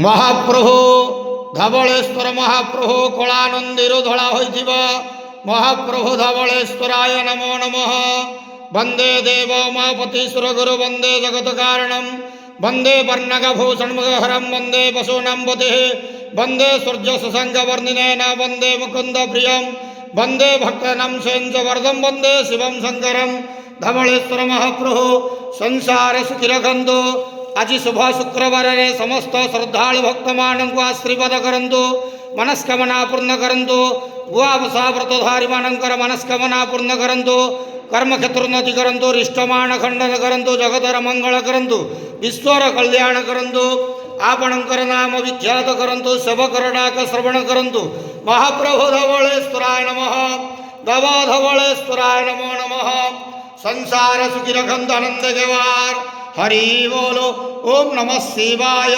महाप्रभु धवलेश्वर महाप्रभु कलानंदीरु धड़ा होइथिबा महाप्रभु धवलेश्वराय नमो नमः। वंदे देव उमापति सुरगुरु वंदे जगत कारणम वंदे वर्णकभूषणमुखहरं वंदे पशूनां पतिः वंदे सूर्य सुसंग वर्णिनेन वंदे मुकुंद प्रियं वंदे भक्तानां सेंचवर्धं वंदे शिवं शंकरं। धवलेश्वर महाप्रभु संसार सुखी रखंतु। आज शुभ शुक्रवार समस्त श्रद्धालु भक्त मान को आशीर्वाद करंतु, मनस्कामना पूर्ण करंतु। गुआवसा व्रतधारी मानकर मनस्कामना पूर्ण करंतु। कर्म क्षेत्र उन्नति करंतु, रिष्टमान खंडन करंतु, जगतर मंगल करंतु, विश्वर कल्याण करंतु। आपणकर नाम विख्यात करंतु, सेवकर डाक श्रवण करंतु। महाप्रभु धवलेश्वराय नमः। धवलेश्वराय नमो नमः। संसार सुखी रखंत आनंद केवार। हरि बोलो। ओम नमः शिवाय।